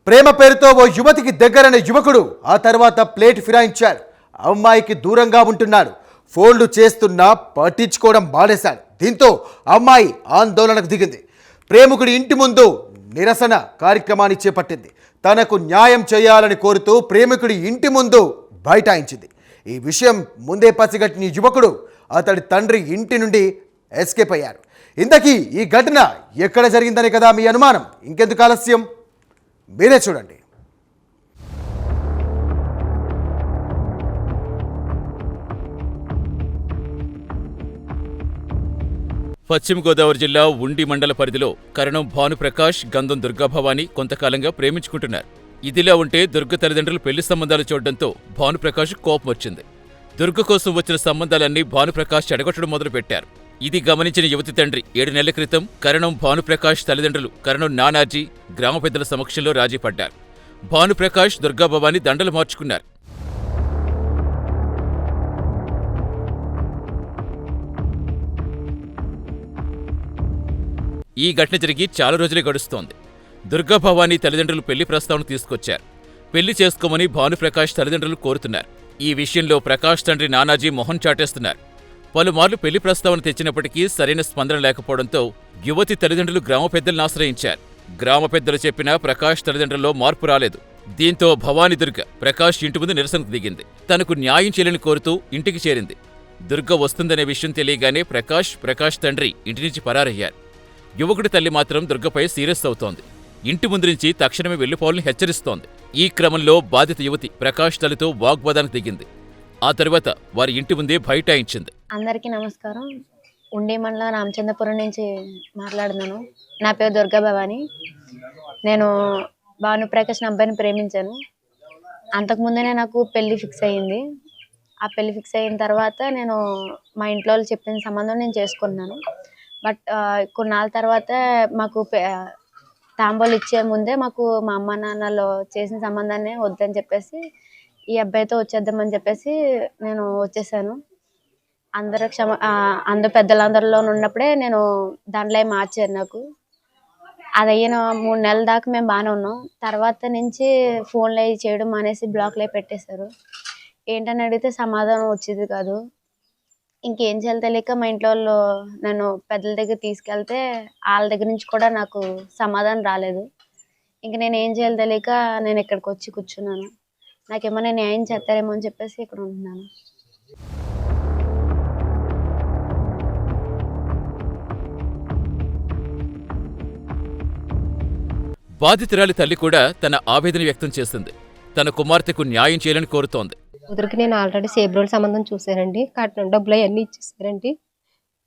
ప్రేమ పేరుతో ఓ యువతికి దగ్గరైన యువకుడు ఆ తర్వాత ప్లేట్ ఫిరాయించాడు. అమ్మాయికి దూరంగా ఉంటున్నాడు. ఫోన్లు చేస్తున్నా పట్టించుకోవడం మానేశాడు. దీంతో అమ్మాయి ఆందోళనకు దిగింది. ప్రేమికుడి ఇంటి ముందు నిరసన కార్యక్రమాన్ని చేపట్టింది. తనకు న్యాయం చేయాలని కోరుతూ ప్రేమికుడి ఇంటి ముందు బైఠాయించింది. ఈ విషయం ముందే పసిగట్టిన యువకుడు అతడి తండ్రి ఇంటి నుండి ఎస్కేప్ అయ్యారు. ఇంతకీ ఈ ఘటన ఎక్కడ జరిగిందని కదా మీ అనుమానం. ఇంకెందుకు ఆలస్యం, మీరే చూడండి. పశ్చిమ గోదావరి జిల్లా ఉండి మండల పరిధిలో కరణం భానుప్రకాష్, గంధం దుర్గాభవాని కొంతకాలంగా ప్రేమించుకుంటున్నారు. ఇదిలా ఉంటే దుర్గ తల్లిదండ్రులు పెళ్లి సంబంధాలు చూడడంతో భానుప్రకాష్ కోపం వచ్చింది. దుర్గ కోసం వచ్చిన సంబంధాలన్నీ భానుప్రకాష్ చెడగొట్టడం మొదలుపెట్టారు. ఇది గమనించిన యువతి తండ్రి 7 నెలల క్రితం కరణం భానుప్రకాష్ తల్లిదండ్రులు కరణం నానాజీ గ్రామ పెద్దల సమక్షంలో రాజీ పడ్డారు. భానుప్రకాష్, దుర్గాభవాని దండలు మార్చుకున్నారు. ఈ ఘటన జరిగి చాలా రోజులే గడుస్తోంది. దుర్గాభవాని తల్లిదండ్రులు పెళ్లి ప్రస్తావన తీసుకొచ్చారు. పెళ్లి చేసుకోమని భానుప్రకాష్ తల్లిదండ్రులు కోరుతున్నారు. ఈ విషయంలో ప్రకాష్ తండ్రి నానాజీ మొహం చాటేస్తున్నారు. పలుమార్లు పెళ్లి ప్రస్తావన తెచ్చినప్పటికీ సరైన స్పందన లేకపోవడంతో యువతి తల్లిదండ్రులు గ్రామ పెద్దలను ఆశ్రయించారు. గ్రామ పెద్దలు చెప్పినా ప్రకాష్ తల్లిదండ్రుల్లో మార్పు రాలేదు. దీంతో భవానీ దుర్గ ప్రకాష్ ఇంటి ముందు నిరసనకు దిగింది. తనకు న్యాయం చేయాలని కోరుతూ ఇంటికి చేరింది. దుర్గ వస్తుందనే విషయం తెలియగానే ప్రకాష్ తండ్రి ఇంటి నుంచి పరారయ్యారు. యువకుడి తల్లి మాత్రం దుర్గపై సీరియస్ అవుతోంది. ఇంటి ముందు నుంచి తక్షణమే వెళ్లిపోవాలని హెచ్చరిస్తోంది. ఈ క్రమంలో బాధిత యువతి ప్రకాష్ తల్లితో వాగ్వాదానికి దిగింది. ఆ తర్వాత వారి ఇంటి ముందే బైఠాయించింది. అందరికీ నమస్కారం. ఉండి మండలం రామచంద్రపురం నుంచి మాట్లాడుతున్నాను. నా పేరు దుర్గా భవాని. నేను భానుప్రకాష్ అబ్బాయిని ప్రేమించాను. అంతకుముందే నాకు పెళ్లి ఫిక్స్ అయ్యింది. ఆ పెళ్లి ఫిక్స్ అయిన తర్వాత నేను మా ఇంట్లో వాళ్ళు చెప్పిన సంబంధం నేను చేసుకున్నాను. బట్ కొన్నాళ్ళ తర్వాత మాకు తాంబూలు ఇచ్చే ముందే మాకు మా అమ్మ నాన్నలు చేసిన సంబంధాన్ని వద్దని చెప్పేసి ఈ అబ్బాయితో వచ్చేద్దామని చెప్పేసి నేను వచ్చేసాను. అందరు పెద్దలందరిలో ఉన్నప్పుడే నేను దాంట్లో మార్చారు. నాకు అది అయిన 3 నెలల దాకా మేము బాగానే ఉన్నాం. తర్వాత నుంచి ఫోన్లు అవి చేయడం మానేసి బ్లాక్లో పెట్టేశారు. ఏంటని అడిగితే సమాధానం వచ్చేది కాదు. ఇంకేం చేయాలో తెలియక మా ఇంట్లో వాళ్ళు నన్ను పెద్దల దగ్గర తీసుకెళ్తే వాళ్ళ దగ్గర నుంచి కూడా నాకు సమాధానం రాలేదు. ఇంక నేను ఏం చేయాలో తెలియక నేను ఇక్కడికి వచ్చి కూర్చున్నాను. నాకేమైనా న్యాయం చేస్తారేమో అని చెప్పేసి ఇక్కడ ఉంటున్నాను. బాధితురాలి తల్లి కూడా తన ఆవేదన వ్యక్తం చేసింది. తన కుమార్తెకు న్యాయం చేయాలని కోరుతోంది. కూతురికి నేను ఆల్రెడీ సేబ్రోల్ సంబంధం చూశానండి. కట్నం డబ్బులు అవన్నీ ఇచ్చేసారండి.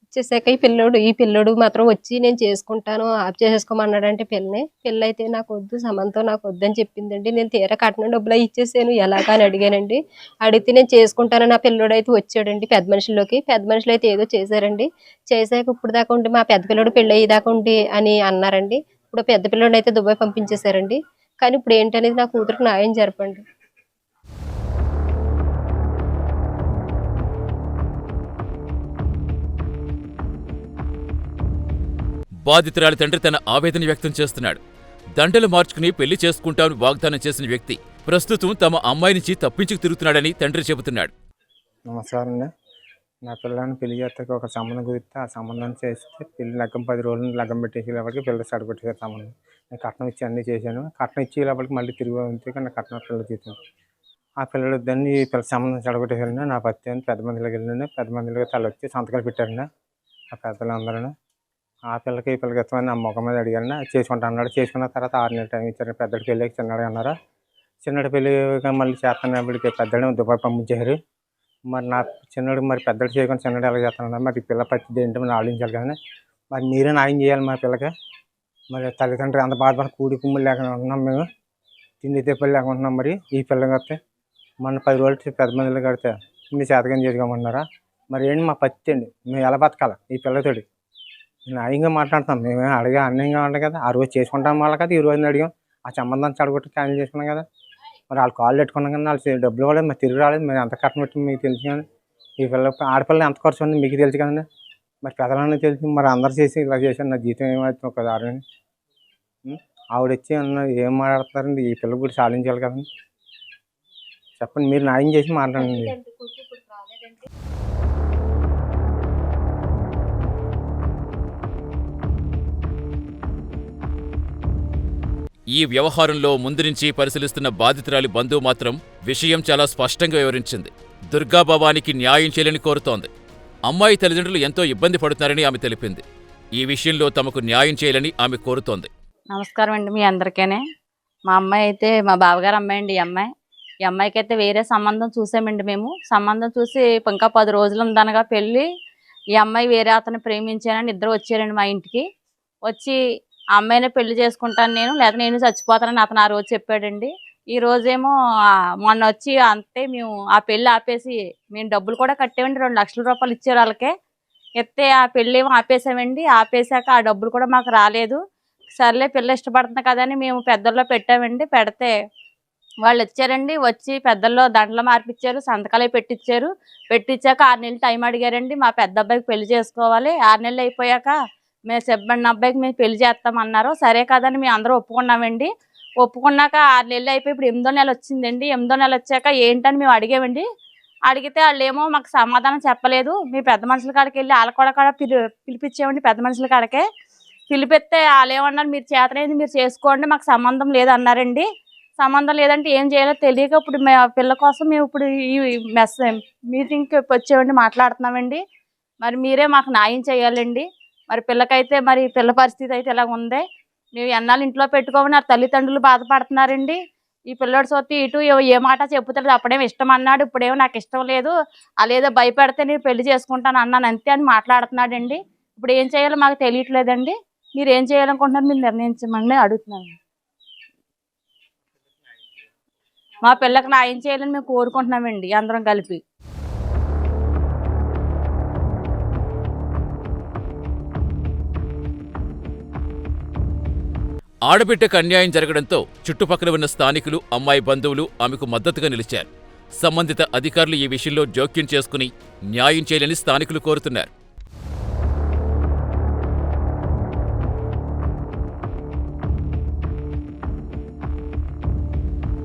ఇచ్చేసాక ఈ పిల్లోడు మాత్రం వచ్చి నేను చేసుకుంటాను, ఆఫ్ చేసేసుకోమన్నాడంటే పెళ్ళి అయితే నాకు వద్దు, సంబంధం నాకు వద్దని చెప్పిందండి. నేను తీరా కట్నం డబ్బులు ఇచ్చేసాను. ఎలాగా అని అడిగానండి. అడిగితే నేను చేసుకుంటానని ఆ పిల్లోడు అయితే వచ్చాడండి. పెద్ద మనుషులు అయితే ఏదో చేశారండి. చేశాక ఇప్పుడు దాకా ఉండి మా పెద్ద పిల్లోడు పెళ్ళి అయ్యేదాకా ఉండి అని అన్నారండి. ఇప్పుడు పెద్ద పిల్లోడు అయితే దుబాయ్ పంపించేశారండి. కానీ ఇప్పుడు ఏంటనేది నా కూతురికి న్యాయం జరపండి. బాధితురాలి తండ్రి తన ఆవేదన వ్యక్తం చేస్తున్నాడు. దండలు మార్చుకుని పెళ్లి చేసుకుంటామని వాగ్దానం చేసిన వ్యక్తి ప్రస్తుతం తమ అమ్మాయి నుంచి తప్పించుకు తిరుగుతున్నాడని తండ్రి చెబుతున్నాడు. నమస్కారం అండి. నా పిల్లని పెళ్లి చేస్తాక ఒక సంబంధం కుదిరితే ఆ సంబంధం చేస్తే పెళ్లి లగ్గం 10 రోజులు లగ్గం పెట్టేసేటప్పటికి పిల్లలు సడగొట్టేసారు సంబంధం. నేను కట్నం ఇచ్చి అన్నీ చేశాను. కట్నం ఇచ్చేటప్పటికి మళ్ళీ తిరిగి ఉంటే కానీ కట్నం పిల్లలు తీసాను. ఆ పిల్లలు దాన్ని పిల్లల సంబంధం చెడగొట్టేసారండి. నా భర్త పెద్ద మందిలోకి వెళ్ళండి. పెద్ద మందిలో తల వచ్చి సంతకాలు పెట్టారండి ఆ పెద్దలు అందరూ. ఆ పిల్లకి ఈ పిల్లకి ఇస్తామని నా ముఖం మీద అడిగాను. చేసుకుంటా అన్నాడు. చేసుకున్న తర్వాత 6 నెలలు టైం ఇచ్చారు. పెద్దడికి వెళ్ళాక చిన్నడు అన్నారు. చిన్నడి పెళ్ళి మళ్ళీ చేస్తున్నప్పటికి పెద్దడిని దుబాయ్ పంపించారు. మరి నా చిన్నడు మరి పెద్దడు చేయకుండా చిన్నడు ఎలా చేస్తున్నాడు? మరి పిల్ల పచ్చిది ఏంటో మనం ఆలోచించాలి కదా. మరి మీరే న్యాయం చేయాలి మా పిల్లకి. మరి తల్లిదండ్రులు అంత బాధపడి కూడి కుమ్ములు లేకుండా ఉంటున్నాం. మేము తిండి తెప్పలు లేకుండా ఉంటున్నాం. మరి ఈ పిల్లలు కడితే మొన్న 10 రోజులు పెద్ద మందిలో కడితే మీ చేతకం చేసుకోమన్నారా? మరి ఏంటి మా పత్తి అండి, మేము ఎలా బతకాలి ఈ పిల్లతోటి? న్యాయంగా మాట్లాడుతాం. మేమేమో అడిగా అన్యంగా ఉంటాం కదా. ఆ రోజు చేసుకుంటాం వాళ్ళ కదా, ఈ రోజున అడిగాం. ఆ సంబంధాన్ని చెడగొట్టి క్యాన్సిల్ చేసుకున్నాం కదా. మరి వాళ్ళు కాళ్ళు పెట్టుకున్నాం కానీ వాళ్ళు డబ్బులు ఇవ్వలేదు, మరి తిరిగి రాలేదు. మరి ఎంత కట్నం పెట్టి మీకు తెలుసు కానీ ఈ పిల్ల ఆడపిల్లలు ఎంత ఖర్చు ఉంది మీకు తెలుసు కదండి. మరి పెద్దలన్నీ తెలిసి మరి అందరు చేసి ఇలా చేశాను. నా జీతం ఏమవుతుంది ఒకదారిని ఆవిడ వచ్చి అన్న ఏం మాట్లాడతారండి, ఈ పిల్ల కూడా సాధించాలి కదండి. చెప్పండి, మీరు న్యాయం చేసి మాట్లాడండి. ఈ వ్యవహారంలో ముందు నుంచి పరిశీలిస్తున్న బాధితురాలి బంధువు మాత్రం విషయం చాలా స్పష్టంగా వివరించింది. దుర్గా భవానికి న్యాయం చేయాలని కోరుతోంది. అమ్మాయి తల్లిదండ్రులు ఎంతో ఇబ్బంది పడుతున్నారని ఆమె తెలిపింది. ఈ విషయంలో తమకు న్యాయం చేయాలని ఆమె కోరుతోంది. నమస్కారం అండి మీ అందరికీనే. మా అమ్మాయి అయితే మా బావగారు అమ్మాయి అండి. ఈ అమ్మాయికి అయితే వేరే సంబంధం చూసామండి. మేము సంబంధం చూసి ఇంకా 10 రోజులు ఉందనగా పెళ్ళి, ఈ అమ్మాయి వేరే అతను ప్రేమించానని ఇద్దరు వచ్చారండి మా ఇంటికి. వచ్చి ఆ అమ్మాయినే పెళ్లి చేసుకుంటాను నేను, లేదా నేను చచ్చిపోతానని అతను ఆ రోజు చెప్పాడండి. ఈ రోజేమో మొన్న వచ్చి అంతే మేము ఆ పెళ్లి ఆపేసి, మేము డబ్బులు కూడా కట్టామండి, 2 లక్షల రూపాయలు ఇచ్చారు వాళ్ళకే. ఎత్తే ఆ పెళ్ళి ఏమో ఆపేసామండి. ఆపేశాక ఆ డబ్బులు కూడా మాకు రాలేదు. సర్లే పిల్ల ఇష్టపడుతుంది కదా అని మేము పెద్దల్లో పెట్టామండి. పెడితే వాళ్ళు వచ్చారండి. వచ్చి పెద్దల్లో దండలు మార్పిచ్చారు, సంతకాలే పెట్టించారు. పెట్టించాక 6 నెలలు టైం అడిగారండి. మా పెద్ద అబ్బాయికి పెళ్లి చేసుకోవాలి, 6 నెలలు అయిపోయాక మేము చెప్పండి అబ్బాయికి మేము పెళ్లి చేస్తామన్నారు. సరే కదని మేము అందరూ ఒప్పుకున్నామండి. ఒప్పుకున్నాక 6 నెలలు అయిపోయి ఇప్పుడు 8వ నెల వచ్చిందండి. 8వ నెల వచ్చాక ఏంటని మేము అడిగామండి. అడిగితే వాళ్ళు ఏమో మాకు సమాధానం చెప్పలేదు. మీ పెద్ద మనుషుల కాడికి వెళ్ళి వాళ్ళ కూడా పిలిపించామండి. పెద్ద మనుషుల కాడికే పిలిపిస్తే వాళ్ళు ఏమన్నారు, మీరు చేతనైంది మీరు చేసుకోండి, మాకు సంబంధం లేదన్నారండి. సంబంధం లేదంటే ఏం చేయాలో తెలియక ఇప్పుడు పిల్ల కోసం మేము ఇప్పుడు ఈ మీటింగ్కి వచ్చామండి, మాట్లాడుతున్నామండి. మరి మీరే మాకు న్యాయం చేయాలండి. మరి పిల్లకైతే మరి పిల్ల పరిస్థితి అయితే ఇలా ఉంది. మేము ఎన్నాళ్ళు ఇంట్లో పెట్టుకోమని ఆ తల్లిదండ్రులు బాధపడుతున్నారండి. ఈ పిల్లోడు సొత్తి ఇటు ఏ మాట చెప్పుతాడు, అప్పుడేమో ఇష్టం అన్నాడు, ఇప్పుడేమో నాకు ఇష్టం లేదు, అదేదో భయపెడితే నేను పెళ్లి చేసుకుంటాను అన్నాను అంతే అని మాట్లాడుతున్నాడండి. ఇప్పుడు ఏం చేయాలో మాకు తెలియట్లేదండి. మీరు ఏం చేయాలనుకుంటున్నారు, మీరు నిర్ణయించమని అడుగుతున్నాను. మా పిల్లకి న్యాయం చేయాలని మేము కోరుకుంటున్నామండి అందరం కలిపి. ఆడబిడ్డకు అన్యాయం జరగడంతో చుట్టుపక్కల ఉన్న స్థానికులు, అమ్మాయి బంధువులు ఆమెకు మద్దతుగా నిలిచారు. సంబంధిత అధికారులు ఈ విషయంలో జోక్యం చేసుకుని న్యాయం చేయాలని స్థానికులు కోరుతున్నారు.